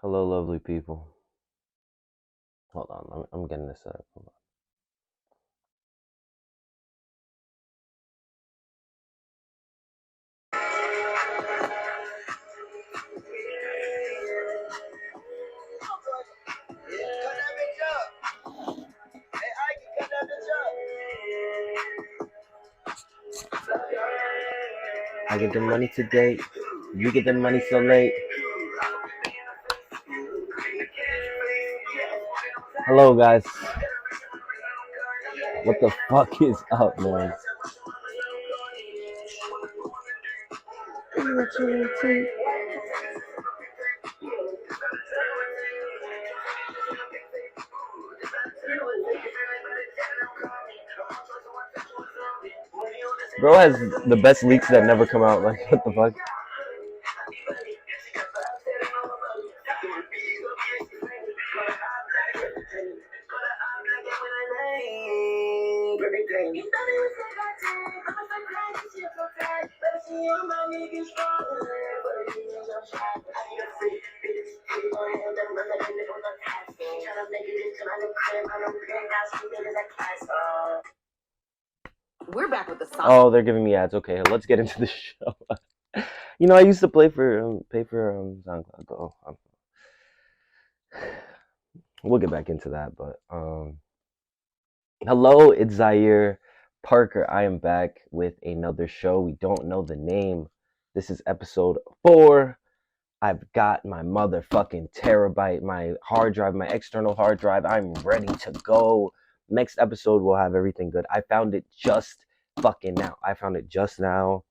Hello, lovely people. Hold on, I'm getting this set up. Hold on. I get the money today. You get the money so late. Hello, guys. What the fuck is up, man? Bro has the best leaks that never come out. Like, what the fuck? We're back with the song. Oh, they're giving me ads. Okay, let's get into the show. I used to pay for SoundCloud. Go. We'll get back into that, but hello, it's Zaire Parker. I am back with another show. We don't know the name. This is episode 4. I've got my motherfucking terabyte, my hard drive, my external hard drive. I'm ready to go. Next episode, we'll have everything good. I found it just fucking now. I found it just now.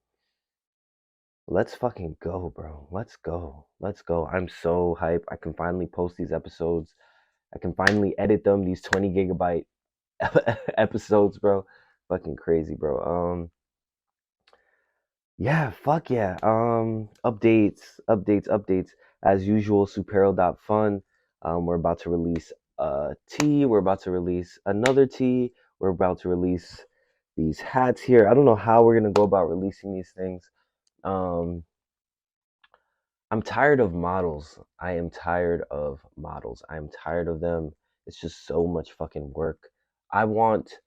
Let's fucking go, bro. Let's go. Let's go. I'm so hyped. I can finally post these episodes. I can finally edit them, these 20 gigabyte episodes, bro. Fucking crazy, bro. Yeah, fuck yeah. Updates. As usual, supparel.fun. We're about to release a tee. We're about to release another tee. We're about to release these hats here. I don't know how we're gonna go about releasing these things. Um, I'm tired of models. I am tired of models. I am tired of them. It's just so much fucking work. I want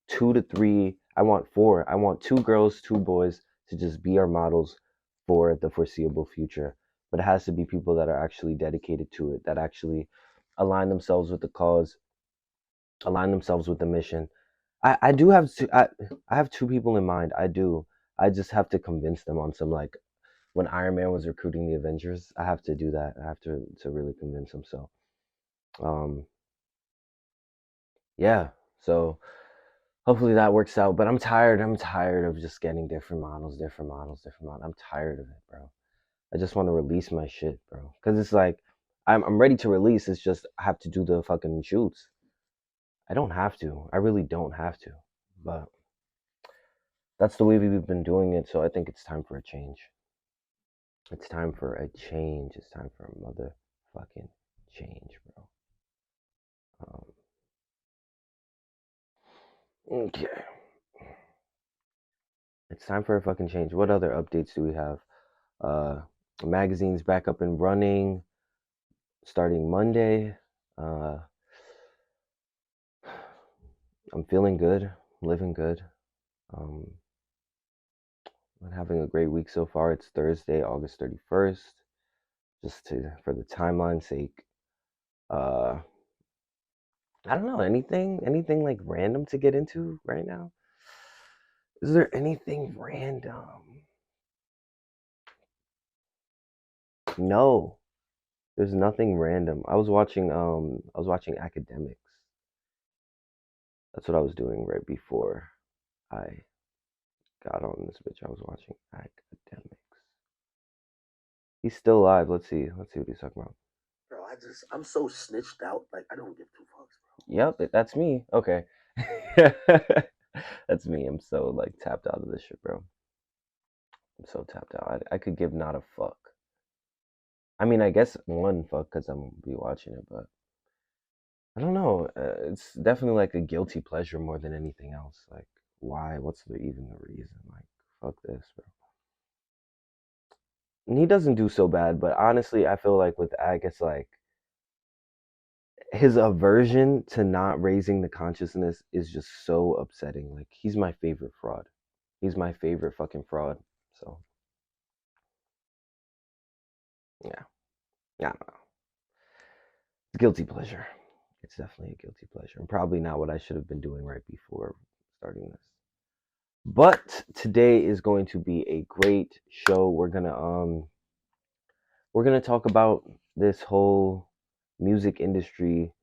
2 to 3, I want 4, I want 2 girls, 2 boys to just be our models for the foreseeable future. But it has to be people that are actually dedicated to it, that actually align themselves with the cause, align themselves with the mission. I do have I have 2 people in mind. I do. I just have to convince them on some like when Iron Man was recruiting the Avengers, I have to do that. I have to really convince him. So, um, yeah. So hopefully that works out. But I'm tired. I'm tired of just getting different models, different models, different models. I'm tired of it, bro. I just want to release my shit, bro. Because it's like I'm ready to release. It's just I have to do the fucking shoots. I don't have to. I really don't have to. But that's the way we've been doing it. So I think it's time for a change. It's time for a change. It's time for a motherfucking change, bro. Um, okay. It's time for a fucking change. What other updates do we have? Uh, magazine's back up and running starting Monday. Uh, I'm feeling good, living good. Um, I'm having a great week so far. It's Thursday, August 31st. Just for the timeline sake. Uh, I don't know anything like random to get into right now. Is there anything random? No, there's nothing random. I was watching academics. That's what I was doing right before I got on this bitch. I was watching academics. He's still alive. Let's see. Let's see what he's talking about. Bro, I'm so snitched out. Like, I don't give two fucks, bro. Yep, that's me. Okay. That's me. I'm so like tapped out of this shit, bro. I'm so tapped out. I could give not a fuck. I mean, I guess one fuck because I'm gonna be watching it, but I don't know. It's definitely like a guilty pleasure more than anything else. Like, why? What's even the reason? Like, fuck this, bro. And he doesn't do so bad, but honestly, I feel like with Ag, it's like his aversion to not raising the consciousness is just so upsetting. Like he's my favorite fraud. He's my favorite fucking fraud. So yeah, yeah, guilty pleasure. It's definitely a guilty pleasure, and probably not what I should have been doing right before starting this. But today is going to be a great show. We're gonna talk about this whole music industry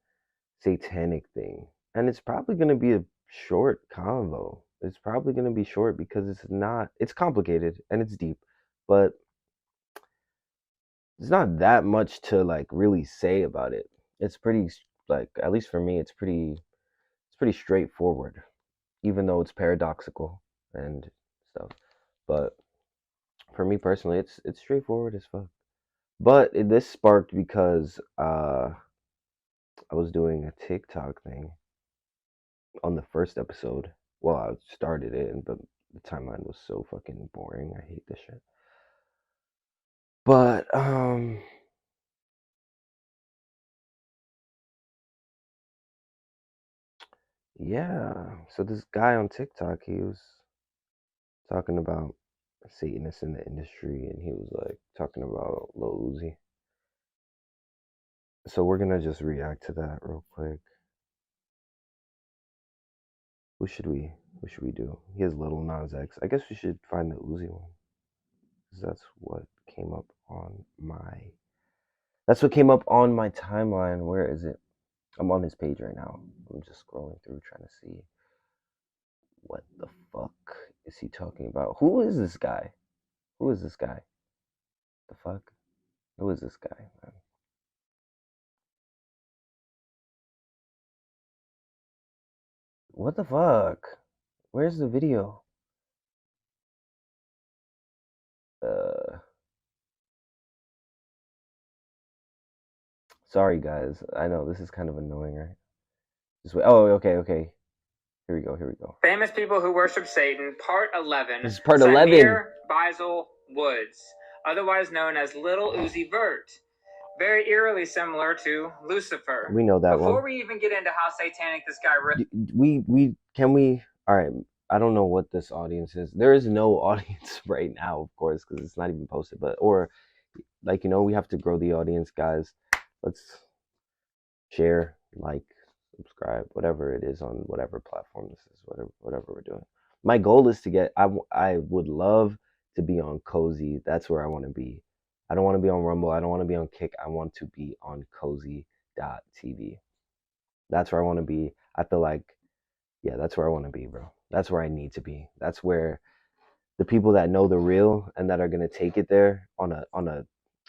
satanic thing, and it's probably gonna be a short convo. It's probably gonna be short because it's complicated and it's deep, but there's not that much to like really say about it. It's pretty like, at least for me, it's pretty straightforward, even though it's paradoxical and stuff. But for me personally, it's straightforward as fuck. But this sparked because I was doing a TikTok thing on the first episode. Well, I started it, but the timeline was so fucking boring. I hate this shit. But yeah. So this guy on TikTok, he was talking about Satanists in the industry, and he was like talking about Lil Uzi. So we're gonna just react to that real quick. Who should we? Who should we do? He has Little Nas X. I guess we should find the Uzi one, because that's what came up on my. That's what came up on my timeline. Where is it? I'm on his page right now. I'm just scrolling through trying to see what the fuck is he talking about. Who is this guy? Who is this guy? The fuck? Who is this guy, man? What the fuck? Where's the video? Uh, sorry guys. I know this is kind of annoying, right? Just wait. Oh, okay, okay. Here we go. Here we go. Famous people who worship Satan, Part 11. This is part 11. Beisel Woods, otherwise known as Little Uzi Vert. Very eerily similar to Lucifer. We know that Before one. we even get into how satanic this guy really... We all right. I don't know what this audience is. There is no audience right now, of course, because it's not even posted. But or like, we have to grow the audience, guys. Let's share, like, subscribe, whatever it is on whatever platform this is, whatever we're doing. My goal is to get. I would love to be on Cozy. That's where I want to be. I don't want to be on Rumble. I don't want to be on Kick. I want to be on Cozy.tv. That's where I want to be. I feel like, yeah, that's where I want to be, bro. That's where I need to be. That's where the people that know the real and that are gonna take it there on a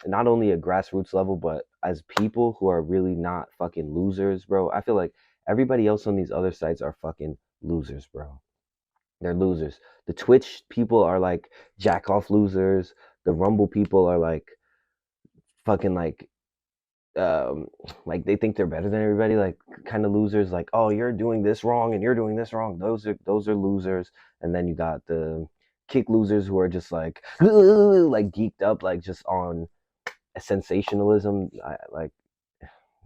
not only a grassroots level, but as people who are really not fucking losers, bro. I feel like everybody else on these other sites are fucking losers, bro. They're losers. The Twitch people are like jack off losers. The Rumble people are fucking like they think they're better than everybody, like kind of losers, like, oh, you're doing this wrong and you're doing this wrong. Those are losers. And then you got the Kick losers who are just like like geeked up, like just on sensationalism. Like,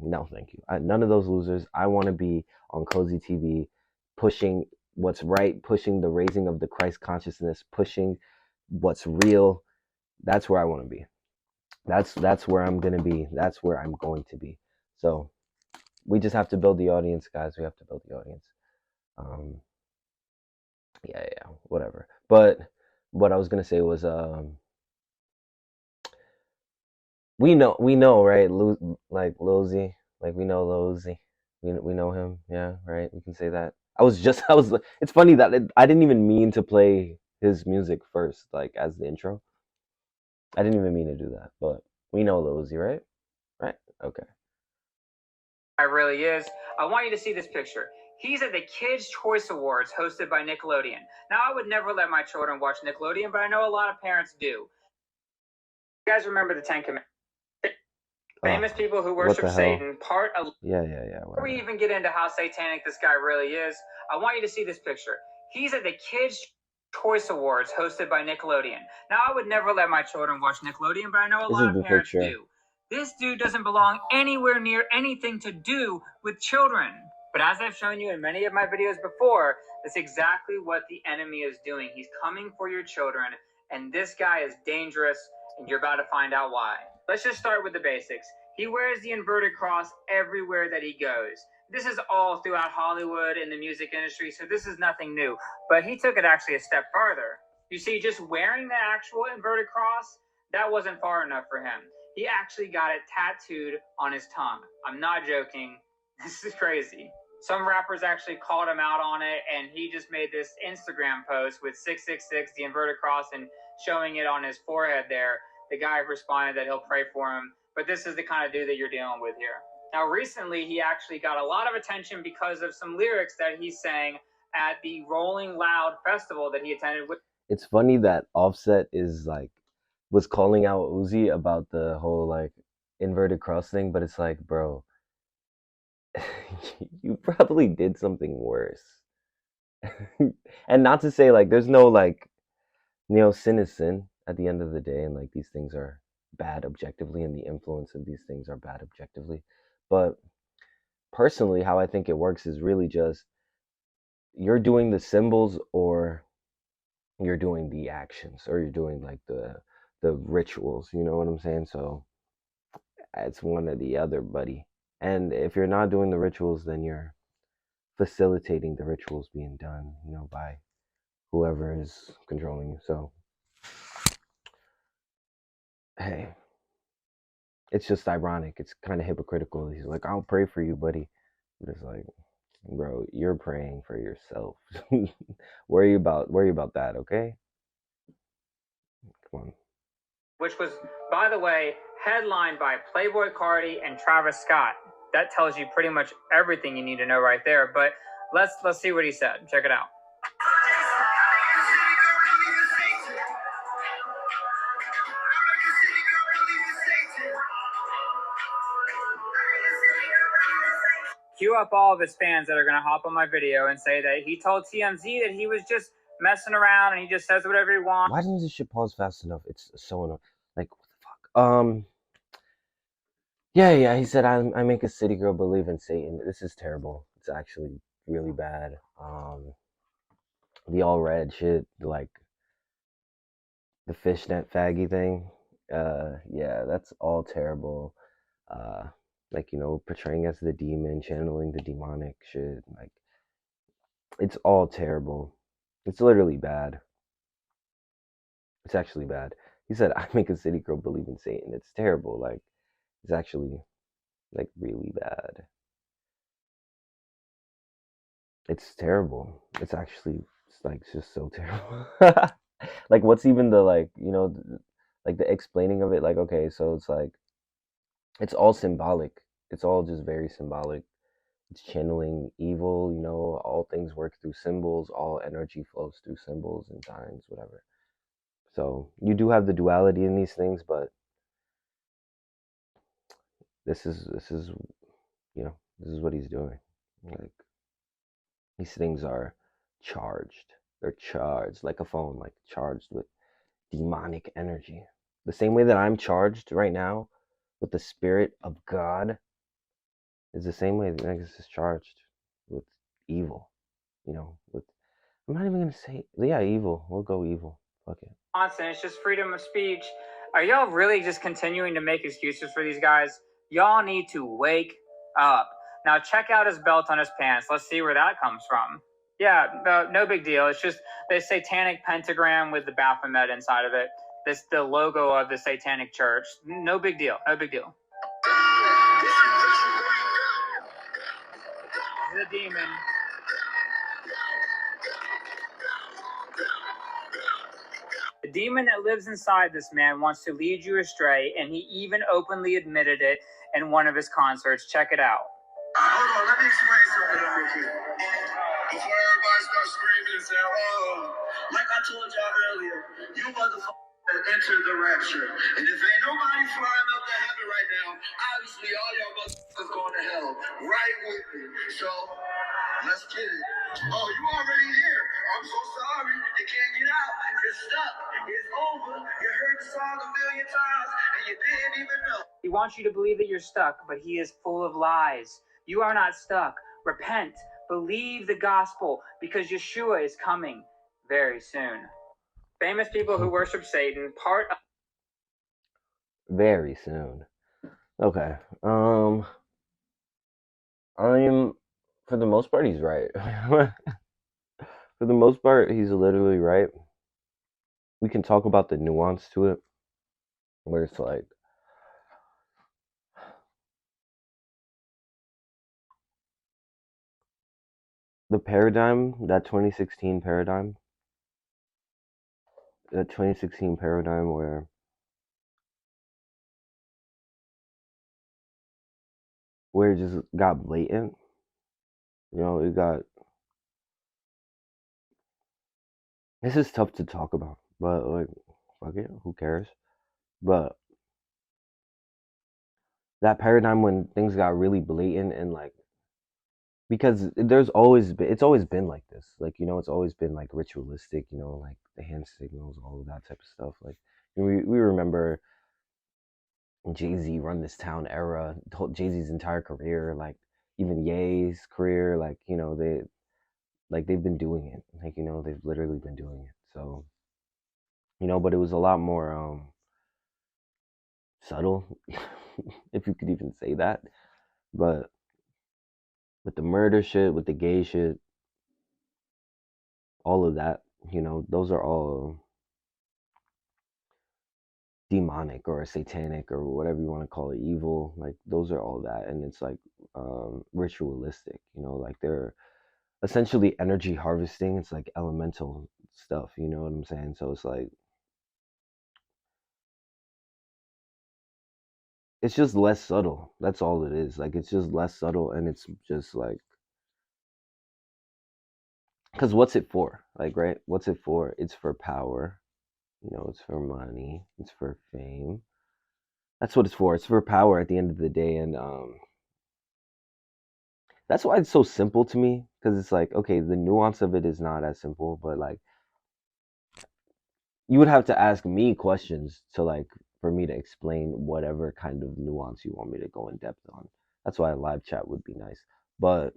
no, thank you. None of those losers. I want to be on Cozy TV, pushing what's right, pushing the raising of the Christ consciousness, pushing what's real. That's where I want to be. That's where I'm gonna be. That's where I'm going to be. So we just have to build the audience, guys. We have to build the audience. Um, yeah, whatever. But what I was gonna say was, we know, right? Like Lil Z, like we know Lil Z. We know him. Yeah, right. We can say that. I was. It's funny that I didn't even mean to play his music first, like as the intro. I didn't even mean to do that, but we know Lil Z, right? Right. Okay. really is. I want you to see this picture. He's at the Kids' Choice Awards hosted by Nickelodeon. Now, I would never let my children watch Nickelodeon, but I know a lot of parents do. You guys remember the Ten Commandments? Famous people who worship Satan, Part 11. Yeah. Before we even get into how satanic this guy really is, I want you to see this picture. He's at the Kids' Choice Awards hosted by Nickelodeon. Now, I would never let my children watch Nickelodeon, but I know a lot of parents do. This dude doesn't belong anywhere near anything to do with children. But as I've shown you in many of my videos before, that's exactly what the enemy is doing. He's coming for your children, and this guy is dangerous, and you're about to find out why. Let's just start with the basics. He wears the inverted cross everywhere that he goes. This is all throughout Hollywood and the music industry, so this is nothing new. But he took it actually a step further. You see, just wearing the actual inverted cross, that wasn't far enough for him. He actually got it tattooed on his tongue. I'm not joking. This is crazy. Some rappers actually called him out on it, and he just made this Instagram post with 666, the inverted cross, and showing it on his forehead there. The guy responded that he'll pray for him, but this is the kind of dude that you're dealing with here. Now, recently, he actually got a lot of attention because of some lyrics that he sang at the Rolling Loud festival that he attended with. It's funny that Offset was calling out Uzi about the whole like inverted cross thing, but it's like, bro, you probably did something worse. And not to say like there's no like, sin is sin at the end of the day, and like these things are bad objectively, and the influence of these things are bad objectively. But personally, how I think it works is really just you're doing the symbols, or you're doing the actions, or you're doing like the rituals, you know what I'm saying? So it's one or the other, buddy. And if you're not doing the rituals, then you're facilitating the rituals being done, by whoever is controlling you. So hey, it's just ironic. It's kind of hypocritical. He's like, I'll pray for you, buddy. But it's like, bro, you're praying for yourself. worry about that, okay? Come on. Which was, by the way, headlined by Playboy Cardi and Travis Scott. That tells you pretty much everything you need to know right there. But let's see what he said. Check it out. Cue up all of his fans that are going to hop on my video and say that he told TMZ that he was just messing around and he just says whatever he wants. Why didn't this shit pause fast enough? It's so annoying. Like, what the fuck? Yeah. He said, I make a city girl believe in Satan. This is terrible. It's actually really bad. The all red shit, like the fishnet faggy thing. Yeah, that's all terrible. Like, portraying as the demon, channeling the demonic shit. Like, it's all terrible. It's literally bad. It's actually bad. He said, I make a city girl believe in Satan. It's terrible. Like, it's actually, like, really bad. It's terrible. It's actually, like, just so terrible. Like, what's even the, like, like, the explaining of it? Like, okay, so it's, like, it's all symbolic. It's all just very symbolic. It's channeling evil, all things work through symbols, all energy flows through symbols and signs, whatever. So you do have the duality in these things, but this is this is what he's doing. Like, these things are charged. They're charged like a phone, like charged with demonic energy. The same way that I'm charged right now with the spirit of God is the same way that Nexus is charged with evil. With, I'm not even gonna say, yeah, evil. We'll go evil. Fuck it. It's just freedom of speech. Are y'all really just continuing to make excuses for these guys? Y'all need to wake up. Now check out his belt on his pants. Let's see where that comes from. Yeah, no big deal. It's just the satanic pentagram with the Baphomet inside of it. This the logo of the satanic church. No big deal. No big deal. The demon. The demon that lives inside this man wants to lead you astray, and he even openly admitted it in one of his concerts. Check it out. Hold on, let me explain something real quick. Before everybody starts screaming and saying, oh, like I told y'all earlier, you motherfuckers enter the rapture. And if ain't nobody flying up to heaven right now, obviously all y'all motherfuckers going to hell. Right with me. So, let's get it. Oh, you already here. I'm so sorry. You can't get out. You're stuck. It's over. You heard the song a million times and you didn't even know. He wants you to believe that you're stuck, but he is full of lies. You are not stuck. Repent. Believe the gospel because Yeshua is coming very soon. Famous people who worship Satan, part of Very soon. Okay. I'm for the most part he's right. For the most part, he's literally right. We can talk about the nuance to it, where it's like the paradigm, that 2016 paradigm where it just got blatant. It got. This is tough to talk about, but like, fuck it, who cares? But that paradigm when things got really blatant and like because it's always been like this, like it's always been like ritualistic, like the hand signals, all of that type of stuff. Like we remember Jay-Z run this town era, Jay-Z's entire career, like even Ye's career, like they've been doing it, like they've literally been doing it. So but it was a lot more subtle, if you could even say that. But with the murder shit, with the gay shit, all of that, those are all demonic or satanic or whatever you want to call it, evil. Like those are all that, and it's like ritualistic. Like they're essentially energy harvesting. It's like elemental stuff. You know what I'm saying? So it's like it's just less subtle. That's all it is. Like it's just less subtle, and it's just like because what's it for? Like right? What's it for? It's for power. It's for money. It's for fame. That's what it's for. It's for power at the end of the day, and that's why it's so simple to me. Because it's like, okay, the nuance of it is not as simple, but like you would have to ask me questions to like for me to explain whatever kind of nuance you want me to go in depth on. That's why a live chat would be nice. But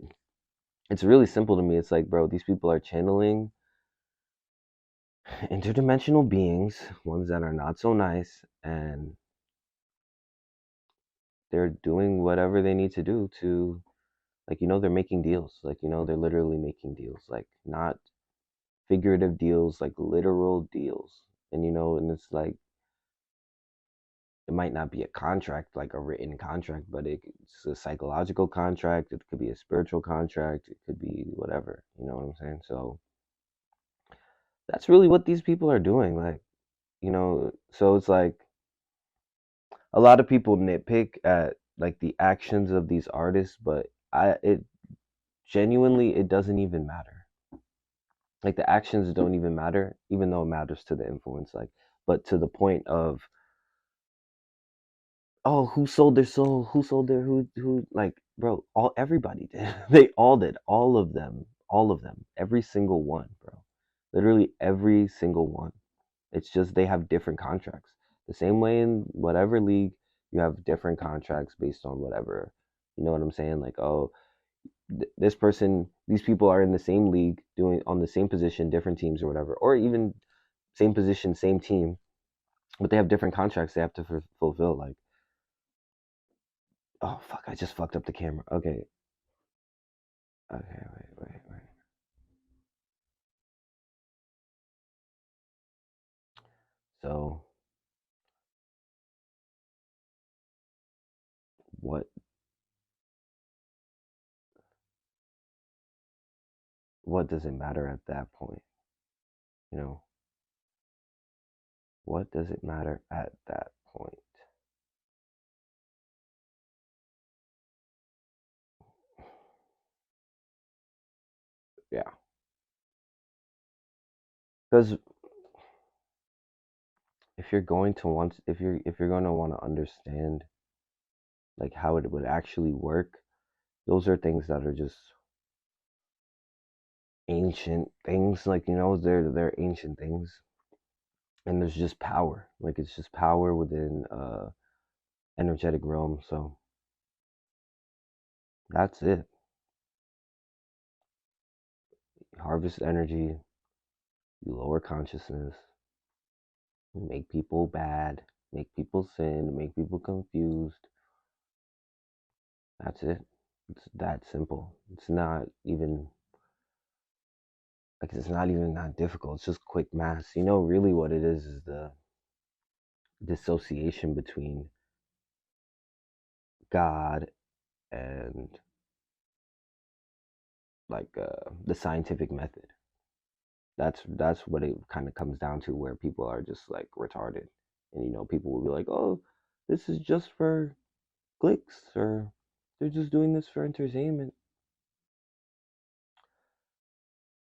it's really simple to me. It's like, bro, these people are channeling interdimensional beings, ones that are not so nice, and they're doing whatever they need to do to like they're making deals. Like they're literally making deals. Like not figurative deals, like literal deals. And and it's like it might not be a contract, like a written contract, but it's a psychological contract. It could be a spiritual contract. It could be whatever. You know what I'm saying? So that's really what these people are doing. Like, so it's like a lot of people nitpick at like the actions of these artists, but it genuinely, it doesn't even matter. Like the actions don't even matter, even though it matters to the influence. Like, but to the point of oh, who sold their soul? Who sold their who like bro, all everybody did. They all did. All of them. All of them. Every single one, bro. Literally every single one. It's just they have different contracts. The same way in whatever league you have different contracts based on whatever. You know what I'm saying? Like, oh, this person, these people are in the same league doing on the same position, different teams or whatever, or even same position, same team, but they have different contracts they have to fulfill. Like, oh fuck, I just fucked up the camera. Okay, okay, wait. So what what does it matter at that point? You know, what does it matter at that point? Yeah, because if you're going to want to understand like how it would actually work, those are things that are just ancient things, like, they're ancient things, and there's just power, like it's just power within energetic realm. So that's it. Harvest energy, you lower consciousness, make people bad, make people sin, make people confused. That's it. It's that simple. It's not even that difficult. It's just quick math. Really what it is the dissociation between God and, like, the scientific method. That's what it kind of comes down to, where people are just like retarded, and people will be like, "Oh, this is just for clicks," or "They're just doing this for entertainment."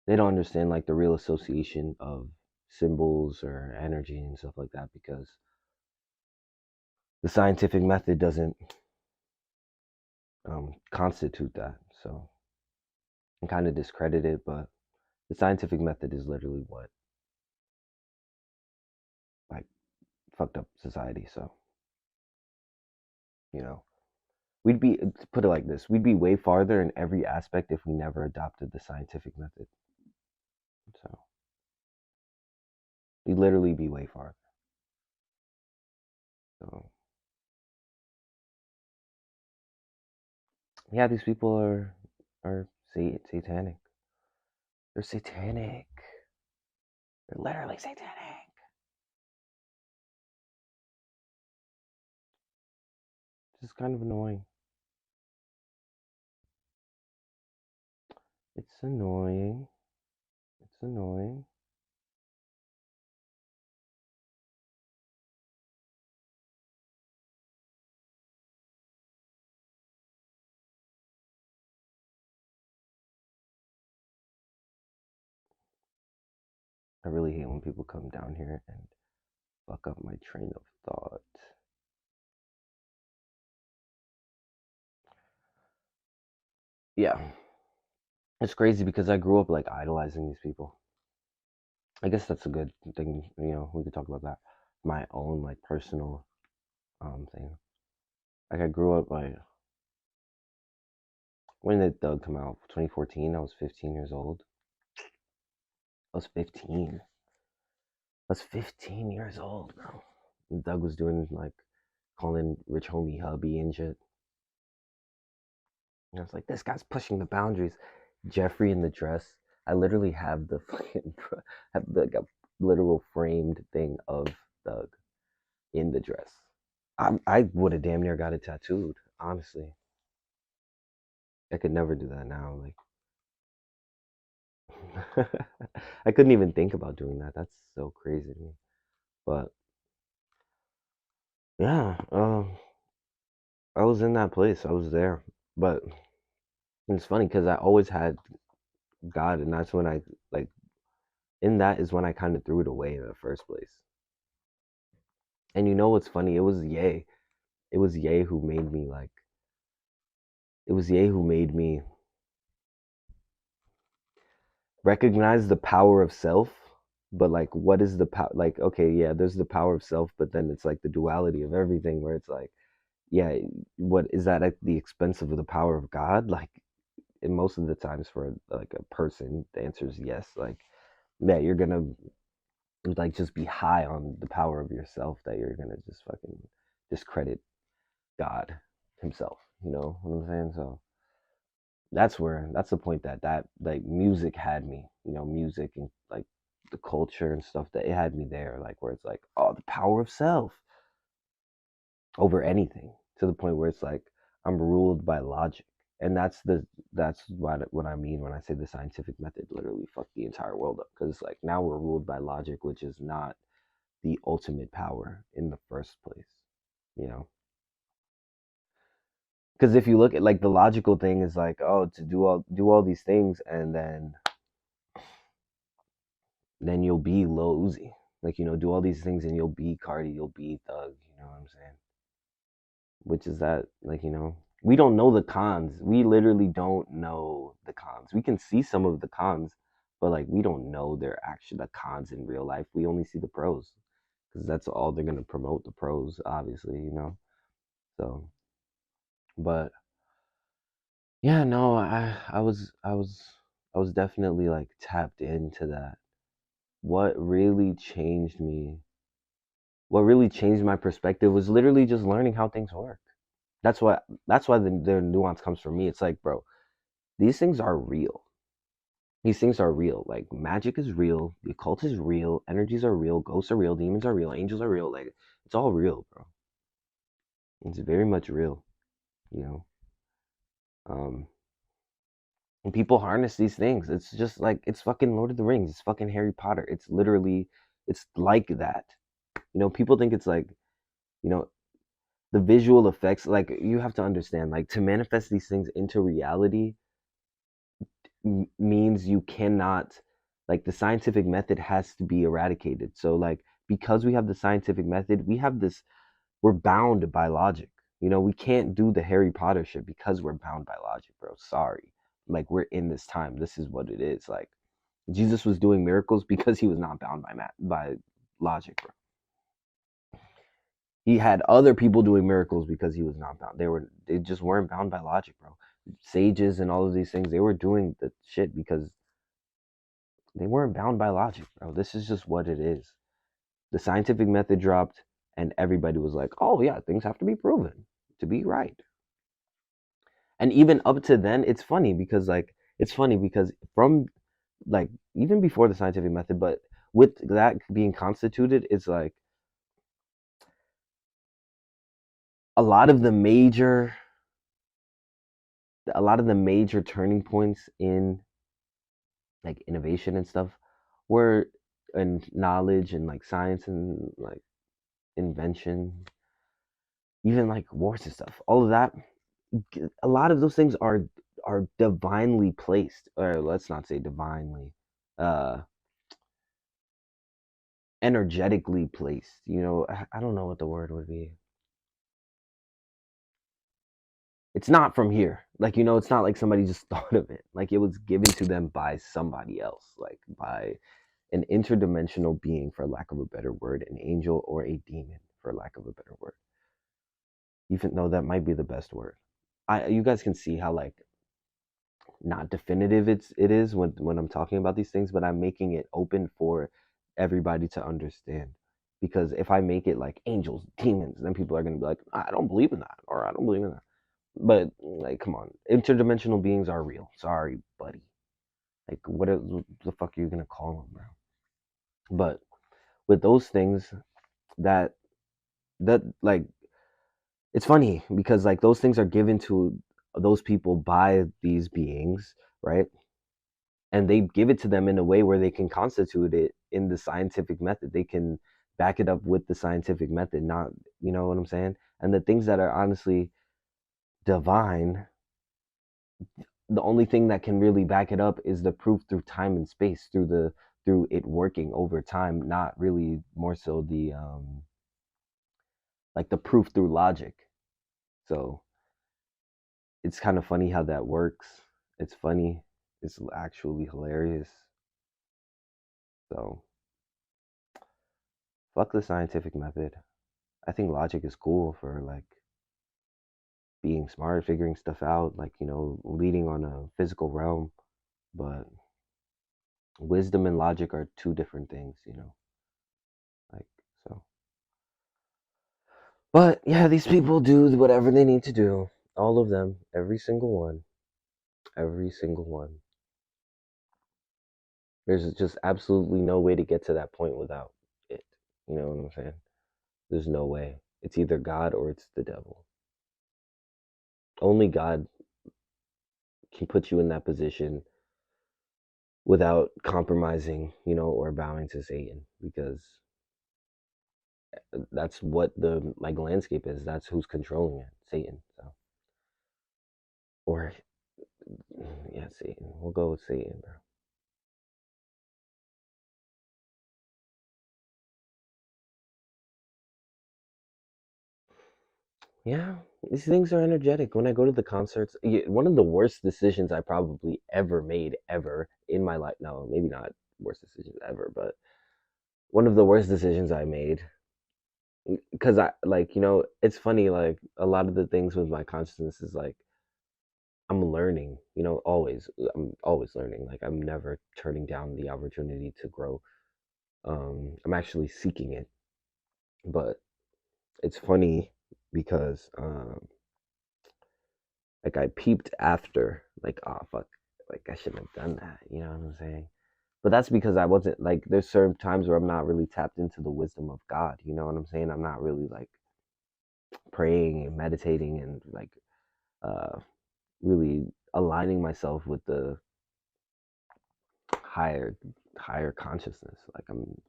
They don't understand, like, the real association of symbols or energy and stuff like that, because the scientific method doesn't constitute that. So I kind of discredit it, but the scientific method is literally what, like, fucked up society. So you know we'd be, to put it like this, we'd be way farther in every aspect if we never adopted the scientific method. So we'd literally be way farther. So yeah, these people are satanic. They're satanic. They're literally satanic. It's just kind of annoying. It's annoying. It's annoying. I really hate when people come down here and fuck up my train of thought. Yeah. It's crazy because I grew up, like, idolizing these people. I guess that's a good thing, we could talk about that. My own, like, personal thing. Like, I grew up, like, when did Doug come out? 2014. I was 15 years old. I was 15. I was 15 years old, bro. And Doug was doing, like, calling Rich Homie hubby and shit. And I was like, this guy's pushing the boundaries. Jeffrey in the dress. I literally have the fucking have like a literal framed thing of Doug in the dress. I would have damn near got it tattooed. Honestly, I could never do that now. Like, I couldn't even think about doing that. That's so crazy to me. But yeah, I was in that place. I was there. But it's funny because I always had God, and that's when I, like, in that is when I kind of threw it away in the first place. And what's funny? It was Ye. It was Ye who made me, like, it was Ye who made me recognize the power of self. But, like, what is the power? Like, okay, yeah, there's the power of self, but then it's like the duality of everything, where it's like, yeah, what is that at the expense of the power of God? Like, and most of the times for, like, a person, the answer is yes. Like, yeah, you're gonna, like, just be high on the power of yourself, that you're gonna just fucking discredit God himself. You know what I'm saying? So that's the point, that like, music had me. Music and, like, the culture and stuff, that it had me there, like, where it's like, oh, the power of self over anything, to the point where it's like I'm ruled by logic. And that's what I mean when I say the scientific method literally fucked the entire world up, because, like, now we're ruled by logic, which is not the ultimate power in the first place. You know, because if you look at, like, the logical thing is like, oh, to do all these things, and then you'll be Lil Uzi. Like, do all these things and you'll be Cardi, you'll be Thug. You know what I'm saying? Which is that, like, we don't know the cons. We literally don't know the cons. We can see some of the cons, but like we don't know their actual the cons in real life. We only see the pros because that's all they're gonna promote, the pros, obviously, you know. So, but yeah, no, I was definitely like tapped into that. What really changed me, what really changed my perspective was literally just learning how things work. That's why the nuance comes from me. It's like, bro, these things are real. These things are real. Like magic is real, the occult is real, energies are real, ghosts are real, demons are real, angels are real. Like it's all real, bro. It's very much real, you know. Um, and people harness these things. It's just like it's fucking Lord of the Rings. It's fucking Harry Potter. It's literally, it's like that. You know, people think it's like, you know, the visual effects. Like you have to understand, like to manifest these things into reality means you cannot, like the scientific method has to be eradicated. So like because we have the scientific method, we have this, we're bound by logic. You know, we can't do the Harry Potter shit because we're bound by logic, bro. Sorry. Like we're in this time. This is what it is. Like Jesus was doing miracles because he was not bound by by logic, bro. He had other people doing miracles because he was not bound. They just weren't bound by logic, bro. Sages and all of these things, they were doing the shit because they weren't bound by logic, bro. This is just what it is. The scientific method dropped, and everybody was like, "Oh yeah, things have to be proven to be right." And even up to then, it's funny because from like even before the scientific method, but with that being constituted, it's like a lot of the major, a lot of the major turning points in like innovation and stuff were, and knowledge and like science and like invention, even like wars and stuff, all of that, a lot of those things are divinely placed, or let's not say divinely, uh energetically placed, you know. I don't know what the word would be. It's not from here, like, you know, it's not like somebody just thought of it. Like it was given to them by somebody else, like by an interdimensional being, for lack of a better word, an angel or a demon, for lack of a better word, even though that might be the best word. You guys can see how like not definitive it is when I'm talking about these things, but I'm making it open for everybody to understand. Because if I make it like angels, demons, then people are gonna be like, I don't believe in that, or I don't believe in that. But like, come on, interdimensional beings are real. Sorry, buddy. Like, what the fuck are you gonna call them, bro? But with those things, that like, it's funny because like those things are given to those people by these beings, right? And they give it to them in a way where they can constitute it in the scientific method. They can back it up with the scientific method, not, you know what I'm saying? And the things that are honestly divine, the only thing that can really back it up is the proof through time and space, through it working over time, not really more so the like the proof through logic. So it's kind of funny how that works. It's funny. It's actually hilarious. So fuck the scientific method. I think logic is cool for like being smart, figuring stuff out, like, you know, leading on a physical realm. But wisdom and logic are two different things, you know, like, so. But yeah, these people do whatever they need to do. All of them, every single one, every single one. There's just absolutely no way to get to that point without it. You know what I'm saying? There's no way. It's either God or it's the devil. Only God can put you in that position without compromising, you know, or bowing to Satan, because that's what the like landscape is. That's who's controlling it, Satan. So, or yeah, Satan. We'll go with Satan, bro. Yeah, these things are energetic. When I go to the concerts, one of the worst decisions I probably ever made ever in my life. No, maybe not worst decisions ever, but one of the worst decisions I made because I like it's funny like a lot of the things with my consciousness is like I'm learning, always. I'm always learning. Like I'm never turning down the opportunity to grow. I'm actually seeking it. But it's funny because like I peeped after like oh fuck like I shouldn't have done that, you know what I'm saying? But that's because I wasn't like there's certain times where I'm not really tapped into the wisdom of God, you know what I'm saying? I'm not really like praying and meditating and like uh really aligning myself with the higher higher consciousness. Like I'm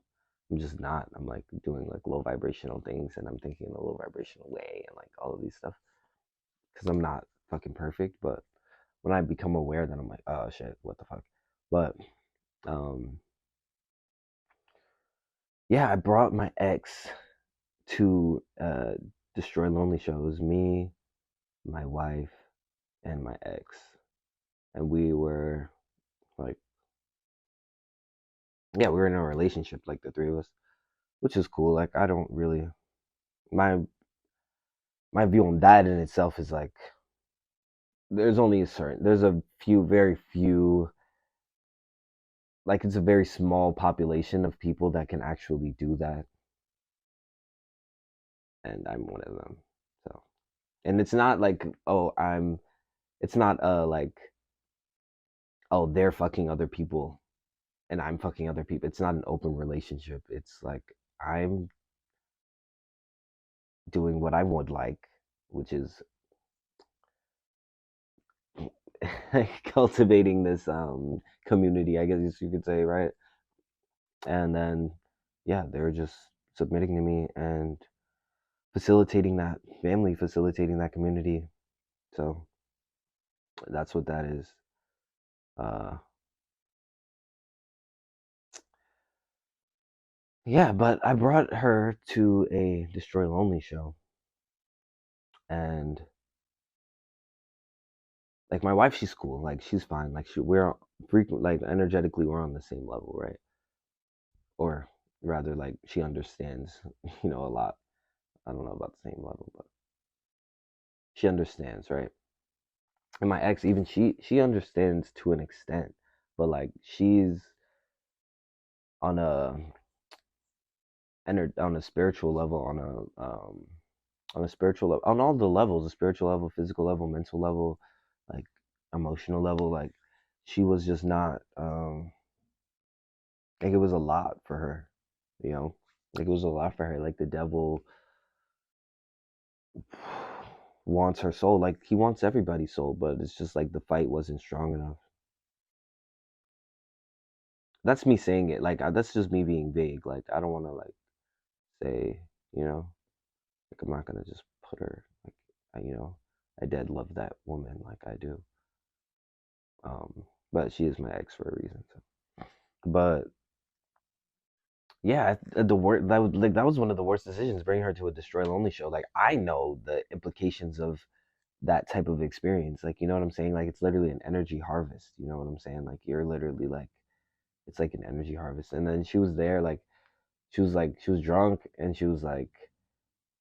just not. I'm like doing like low vibrational things and I'm thinking in a low vibrational way and like all of these stuff because I'm not fucking perfect. But when I become aware, then I'm like, oh shit, what the fuck? But um, yeah, I brought my ex to Destroy Lonely show. It was me, my wife, and my ex, and we were like, yeah, we were in a relationship, like the three of us, which is cool. Like I don't really my my view on that in itself is like there's a few very few like it's a very small population of people that can actually do that and I'm one of them. So and it's not like oh I'm it's not like oh they're fucking other people and I'm fucking other people. It's not an open relationship. It's like I'm doing what I would like, which is cultivating this community, I guess you could say, right? And then yeah, they're just submitting to me and facilitating that family, facilitating that community. So that's what that is. Uh, yeah, but I brought her to a Destroy Lonely show, and like my wife, she's cool, like she's fine, like we're frequent, like energetically, we're on the same level, right? Or rather, like she understands, a lot. I don't know about the same level, but she understands, right? And my ex, even she understands to an extent, but like she's on a on a spiritual level, on a spiritual level, on all the levels, the spiritual level, physical level, mental level, like emotional level, like she was just not like it was a lot for her, you know, like it was a lot for her. Like the devil wants her soul, like he wants everybody's soul, but it's just like the fight wasn't strong enough. That's me saying it, like that's just me being vague. Like I don't want to like say, you know, like I'm not gonna just put her like I did love that woman like I do. But she is my ex for a reason. So. But yeah, the word that was like that was one of the worst decisions bringing her to a Destroy Lonely show. Like I know the implications of that type of experience. Like you know what I'm saying? Like it's literally an energy harvest. You know what I'm saying? Like you're literally like it's like an energy harvest. And then she was there like she was drunk and she was like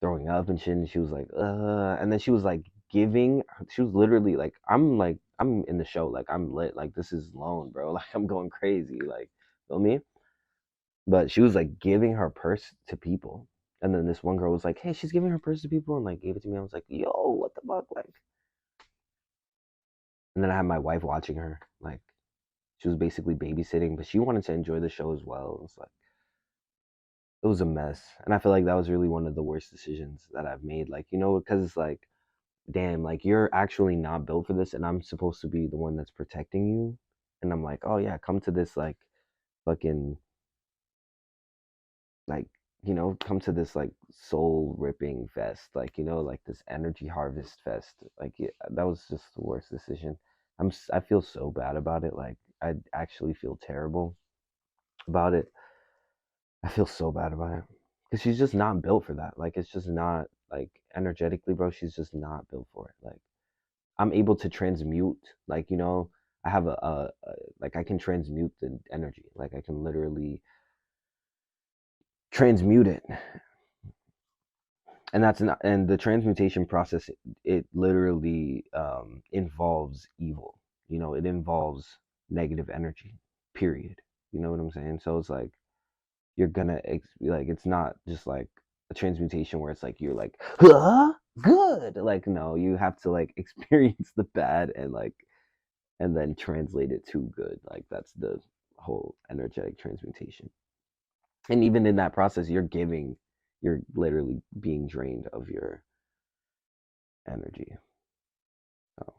throwing up and shit. And she was and then she was like she was literally like, I'm in the show, like, I'm lit, like, this is lone, bro. Like, I'm going crazy, like, feel me? But she was like giving her purse to people. And then this one girl was like, hey, she's giving her purse to people and like gave it to me. I was like, yo, what the fuck? Like, and then I had my wife watching her. Like, she was basically babysitting, but she wanted to enjoy the show as well. It was like, it was a mess. And I feel like that was really one of the worst decisions that I've made. Like, because it's like, damn, like you're actually not built for this, and I'm supposed to be the one that's protecting you. And I'm like, oh yeah, come to this like fucking like come to this like soul ripping fest, like like this energy harvest fest. Like yeah, that was just the worst decision. I feel so bad about it. Like I actually feel terrible about it. I feel so bad about it because she's just not built for that. Like it's just not like energetically, bro, she's just not built for it. Like I'm able to transmute, like I have a like I can transmute the energy, like I can literally transmute it, and that's not, and the transmutation process, it literally involves evil. It involves negative energy. Period. You know what I'm saying? So it's like you're gonna like it's not just like a transmutation where it's like you're like huh? Good. Like no, you have to like experience the bad and like and then translate it to good. Like that's the whole energetic transmutation. And even in that process, you're literally being drained of your energy. So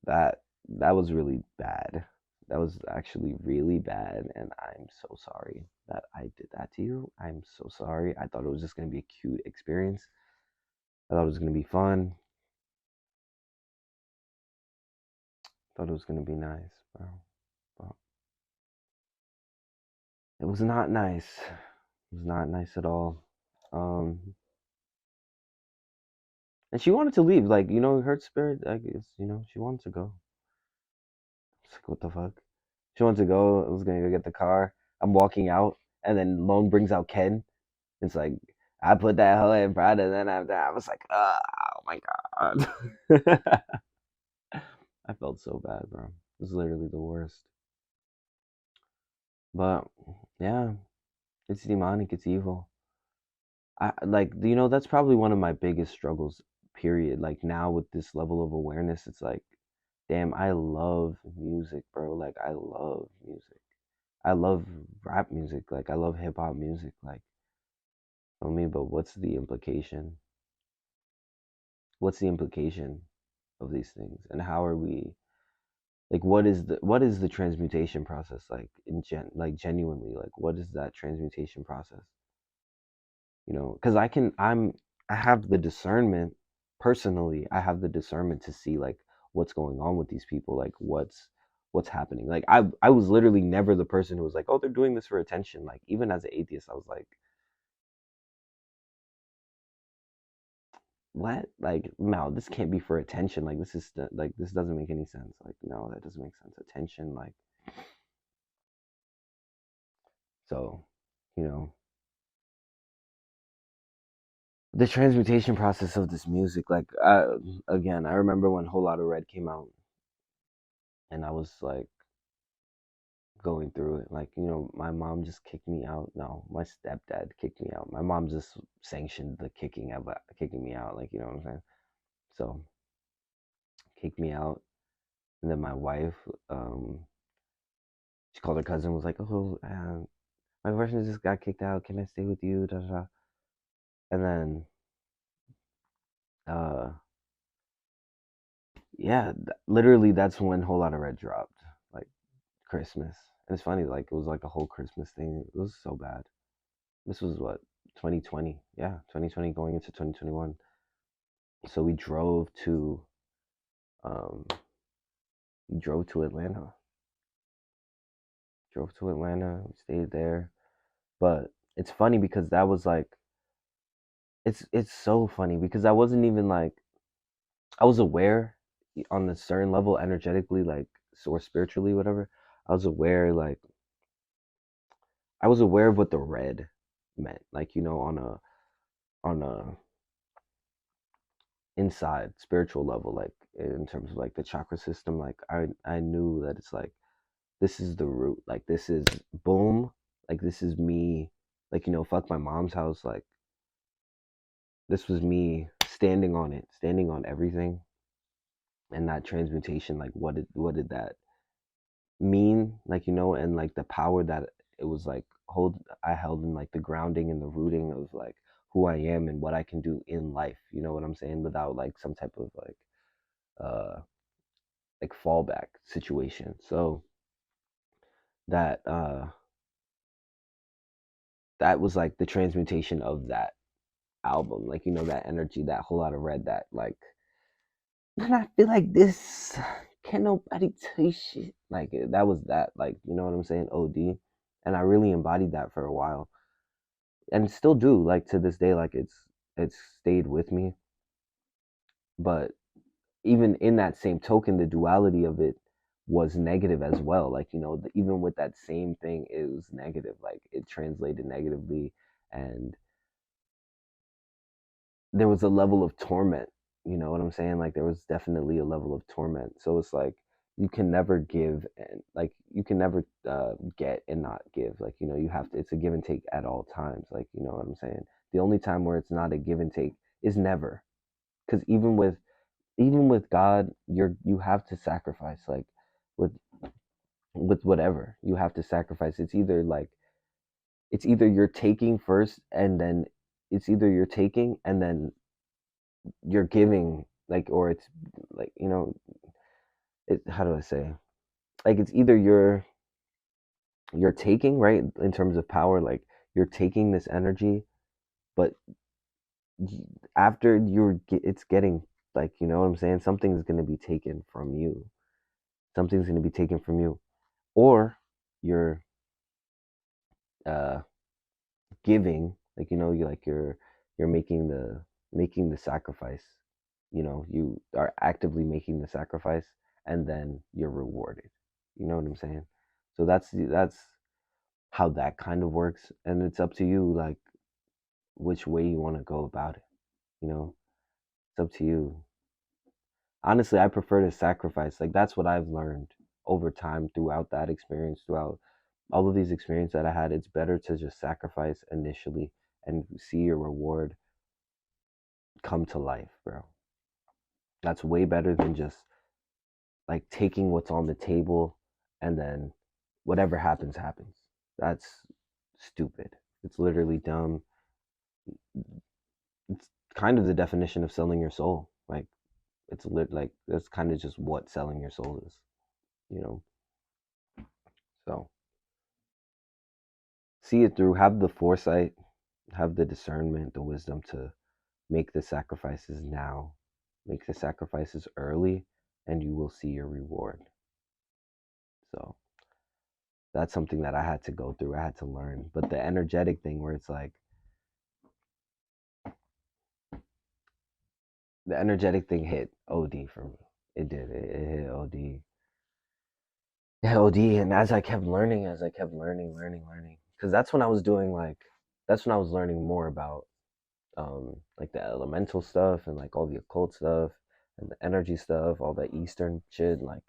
that that was really bad. That was actually really bad, and I'm so sorry that I did that to you. I'm so sorry. I thought it was just gonna be a cute experience. I thought it was gonna be fun. I thought it was gonna be nice, bro. But it was not nice. It was not nice at all. Um, and she wanted to leave. Like her spirit. I guess she wanted to go. It's like what the fuck. She wanted to go. I was gonna go get the car. I'm walking out, and then Lone brings out Ken. It's like I put that hoe in front, and then after I was like, oh my god. I felt so bad, bro. It was literally the worst. But yeah, it's demonic. It's evil. I like that's probably one of my biggest struggles. Period. Like now with this level of awareness, it's like, damn, I love music, bro. Like I love music. I love rap music. Like I love hip hop music. Like I mean, but what's the implication? What's the implication of these things, and how are we like? What is the transmutation process like like genuinely? Like what is that transmutation process? Because I have the discernment personally. I have the discernment to see like what's going on with these people. Like what's happening. Like I was literally never the person who was like, oh, they're doing this for attention. Like even as an atheist, I was like, what? Like, no, this can't be for attention. Like, like this doesn't make any sense. Like, no, that doesn't make sense. Attention, like, so, you know, the transmutation process of this music. Like, again, I remember when Whole Lotta Red came out, and I was like going through it. Like, my mom just kicked me out. No, my stepdad kicked me out. My mom just sanctioned the kicking me out. Like, you know what I'm saying? So, kicked me out, and then my wife, she called her cousin, was like, "Oh, my boyfriend just got kicked out. Can I stay with you?" Da, da, da. And then, uh, yeah, literally, that's when Whole Lotta Red dropped, like Christmas. And it's funny, like it was like a whole Christmas thing. It was so bad. This was what 2020, yeah, 2020 going into 2021. So um, we drove to Atlanta, we stayed there. But it's funny because that was like, it's so funny because I wasn't even like I was aware on a certain level energetically, like or spiritually, whatever. I was aware, like I was aware of what the red meant, like on a inside spiritual level, like in terms of like the chakra system. Like I knew that it's like this is the root, like this is boom, like this is me, like fuck my mom's house, like this was me standing on it, standing on everything, and that transmutation, like what did that mean, like and like the power that it was like I held in like the grounding and the rooting of like who I am and what I can do in life, you know what I'm saying, without like some type of uh like fallback situation. So that that was like the transmutation of that album, like that energy, that whole lot of red, that like, and I feel like this, can nobody tell you shit, like that was that, like you know what I'm saying, OD. And I really embodied that for a while and still do, like to this day. Like It's stayed with me. But even in that same token, the duality of it was negative as well. Like, even with that same thing, it was negative. Like, it translated negatively, and there was a level of torment. You know what I'm saying? Like, there was definitely a level of torment. So it's like you can never give, and like you can never get and not give. Like, you have to. It's a give and take at all times. Like, you know what I'm saying? The only time where it's not a give and take is never. Because even with God, you have to sacrifice. Like, with whatever, you have to sacrifice. It's either you're taking first, and then it's either you're taking and then you're giving, like, or it's like, how do I say, like, it's either you're taking, right, in terms of power, like you're taking this energy, but after it's getting, like, you know what I'm saying, something's going to be taken from you. Something's going to be taken from you, or you're uh giving, like, you're making the sacrifice. You are actively making the sacrifice, and then you're rewarded. You know what I'm saying? So that's how that kind of works, and it's up to you, like, which way you want to go about it. you know it's up to you. Honestly, I prefer to sacrifice. Like, that's what I've learned over time, throughout that experience, throughout all of these experiences that I had. It's better to just sacrifice initially and see your reward come to life, bro. That's way better than just like taking what's on the table, and then whatever happens happens. That's stupid. It's literally dumb. It's kind of the definition of selling your soul. Like, like, that's kind of just what selling your soul is, you know. So see it through. Have the foresight, have the discernment, the wisdom to make the sacrifices now. Make the sacrifices early, and you will see your reward. So that's something that I had to go through. I had to learn. But the energetic thing, where it's like, the energetic thing hit OD for me. It did. It hit OD. Yeah, OD. And as I kept learning, learning, because that's when I was learning more about like the elemental stuff, and like all the occult stuff, and the energy stuff, all the Eastern shit. Like,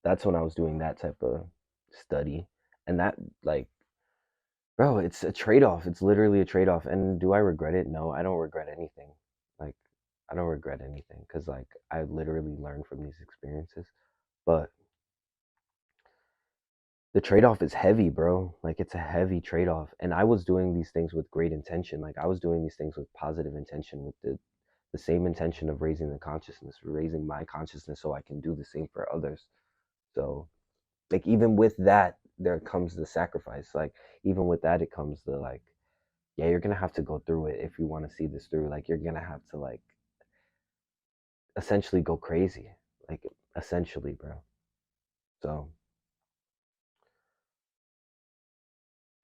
that's when I was doing that type of study. And that, like, bro, it's a trade off. It's literally a trade off. And do I regret it? No, I don't regret anything. Like, I don't regret anything, because, like, I literally learned from these experiences. But the trade off is heavy, bro. Like, it's a heavy trade off. And I was doing these things with great intention. Like, I was doing these things with positive intention, with the same intention of raising the consciousness, raising my consciousness, so I can do the same for others. So, like, even with that, there comes the sacrifice. Like, even with that, it comes the, like, yeah, you're gonna have to go through it if you want to see this through. Like, you're gonna have to, like, essentially go crazy. Like, essentially, bro. So,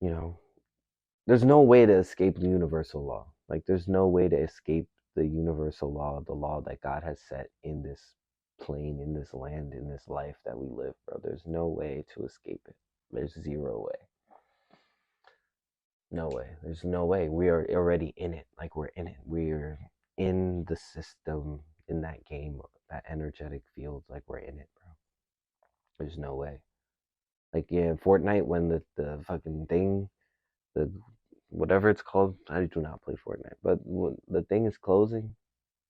you know, there's no way to escape the universal law. Like, there's no way to escape the universal law, the law that God has set in this plane, in this land, in this life that we live, bro. There's no way to escape it. There's zero way. No way. There's no way. We are already in it. Like, we're in it. We're in the system, in that game, that energetic field. Like, we're in it, bro. There's no way. Like, yeah, Fortnite, when the fucking thing, the whatever it's called, I do not play Fortnite, but when the thing is closing,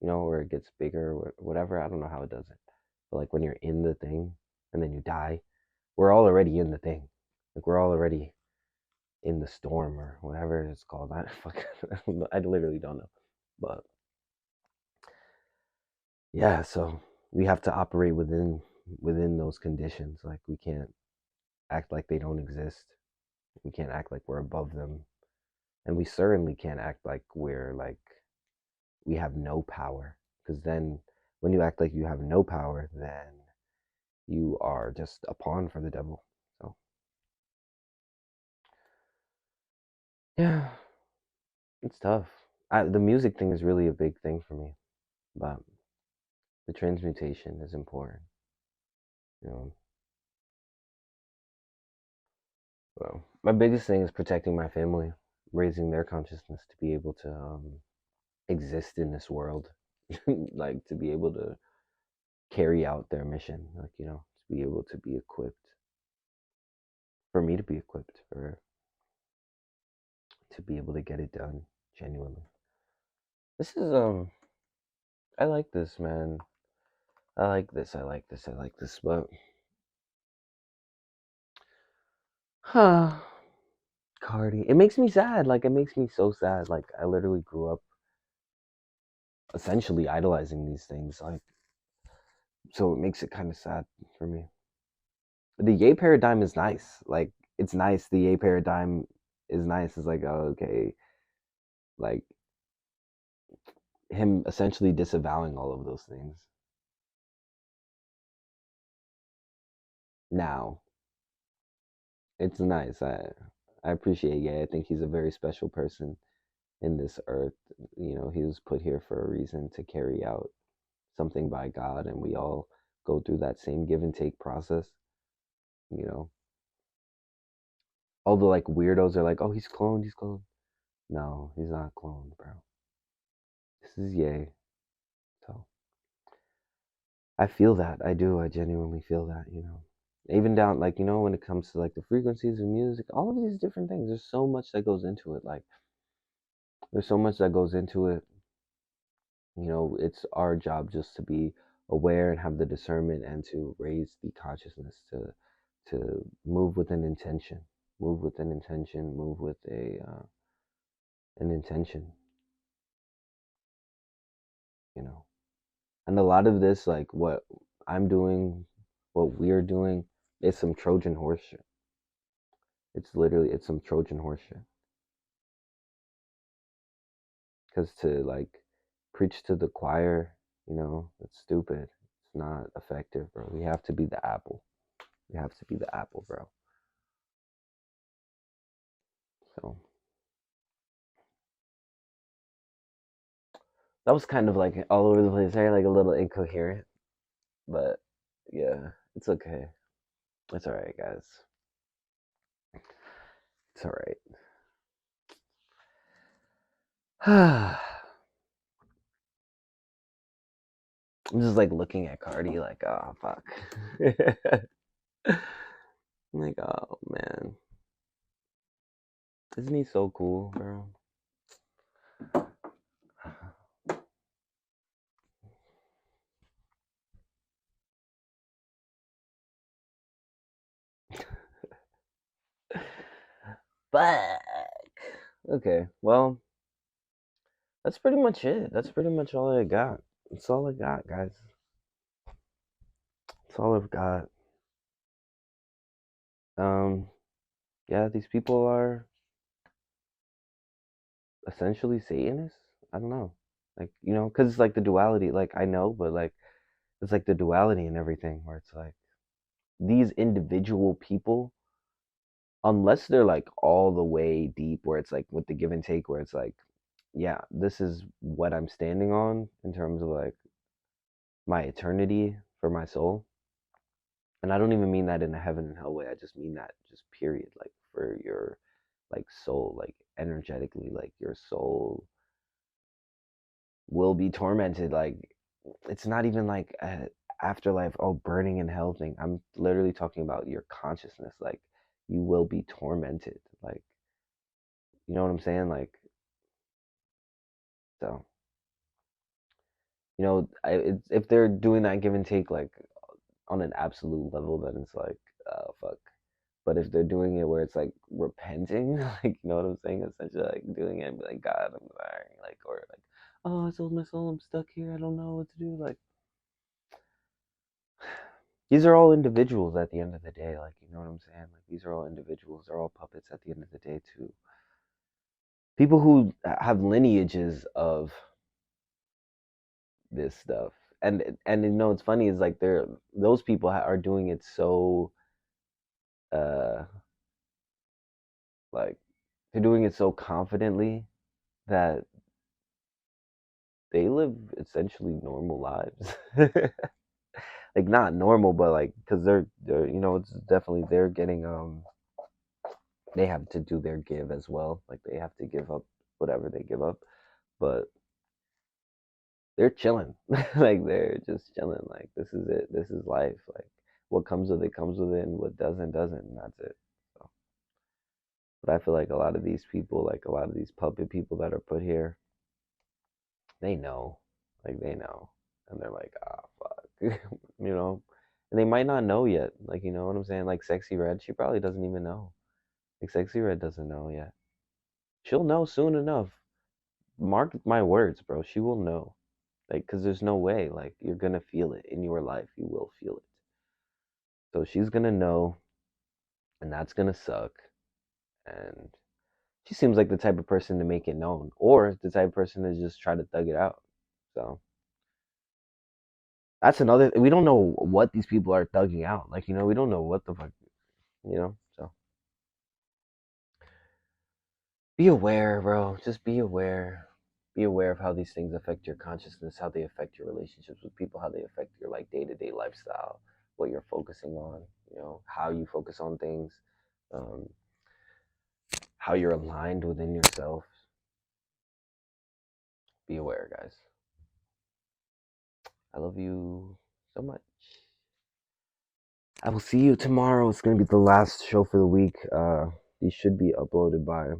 or it gets bigger, or whatever. I don't know how it does it, but like, when you're in the thing and then you die, we're all already in the thing. Like, we're all already in the storm, or whatever it's called. I literally don't know, but yeah. So we have to operate within those conditions. Like, we can't act like they don't exist. We can't act like we're above them, and we certainly can't act like we have no power. Because then, when you act like you have no power, then you are just a pawn for the devil. So yeah, It's tough. The music thing is really a big thing for me, but the transmutation is important. You know, well, my biggest thing is protecting my family, raising their consciousness to be able to exist in this world, like to be able to carry out their mission, like to be able to be equipped, for me to be equipped, for to be able to get it done genuinely. This is I like this, man. I like this. I like this. I like this. But huh, Cardi, it makes me sad. Like it makes me so sad. Like I literally grew up essentially idolizing these things. Like so, it makes it kind of sad for me. The Yay paradigm is nice. Like it's nice. The Yay paradigm is nice. It's like, oh, okay, like him essentially disavowing all of those things. Now it's nice. I appreciate Ye. I think he's a very special person in this earth. He was put here for a reason to carry out something by God, and we all go through that same give and take process. You know, all the like weirdos are like, "Oh, he's cloned. He's cloned." No, he's not cloned, bro. This is Ye. So I feel that. I do. I genuinely feel that. Even down like when it comes to like the frequencies of music, all of these different things. There's so much that goes into it. Like there's so much that goes into it. It's our job just to be aware and have the discernment and to raise the consciousness to move with an intention, move with an intention, move with a an intention. You know, and a lot of this, like what I'm doing, what we're doing, is some Trojan horse shit. It's some Trojan horse shit. Because to like preach to the choir, it's stupid. It's not effective, bro. We have to be the apple. We have to be the apple, bro. So that was kind of like all over the place, right? Like a little incoherent, but yeah, it's okay. It's all right, guys. It's all right. I'm just like looking at Cardi, like, oh fuck. I'm like, oh man, isn't he so cool, bro? Fuck. Okay, well, that's pretty much it. That's pretty much all I got. That's all I got, guys. That's all I've got. Um, yeah, these people are essentially Satanists. I don't know, like because it's like the duality. Like I know, but like it's like the duality and everything, where it's like these individual people, unless they're like all the way deep, where it's like with the give and take, where it's like, yeah, this is what I'm standing on in terms of like my eternity for my soul. And I don't even mean that in a heaven and hell way. I just mean that just period, like for your like soul, like energetically, like your soul will be tormented. Like it's not even like a afterlife, oh, burning in hell thing. I'm literally talking about your consciousness. Like you will be tormented. Like you know what I'm saying? Like so. If they're doing that give and take like on an absolute level, then it's like, oh fuck. But if they're doing it where it's like repenting, like you know what I'm saying, essentially like doing it and be like, God, I'm sorry, like or like, oh, I sold my soul, I'm stuck here, I don't know what to do. Like these are all individuals at the end of the day, like you know what I'm saying? Like these are all individuals, they're all puppets at the end of the day too. People who have lineages of this stuff. And it's funny is like they're those people are doing it so uh like they're doing it so confidently that they live essentially normal lives. Like not normal, but like because they're it's definitely they're getting they have to do their give as well. Like they have to give up whatever they give up, but they're chilling. Like they're just chilling. Like this is it. This is life. Like what comes with it, and what doesn't, and that's it. So, but I feel like a lot of these people, like a lot of these puppet people that are put here, they know, like they know, and they're like, ah, fuck, you know, and they might not know yet. Like you know what I'm saying? Like Sexy Red, she probably doesn't even know. Like Sexy Red doesn't know yet. She'll know soon enough. Mark my words, bro. She will know. Like, cause there's no way. Like, you're gonna feel it in your life. You will feel it. So she's gonna know, and that's gonna suck. And she seems like the type of person to make it known, or the type of person to just try to thug it out. So that's another. We don't know what these people are thugging out. Like, we don't know what the fuck. So be aware, bro. Just be aware. Be aware of how these things affect your consciousness, how they affect your relationships with people, how they affect your like day-to-day lifestyle, what you're focusing on, how you focus on things, um, how you're aligned within yourself. Be aware, guys. I love you so much. I will see you tomorrow. It's gonna be the last show for the week. These should be uploaded by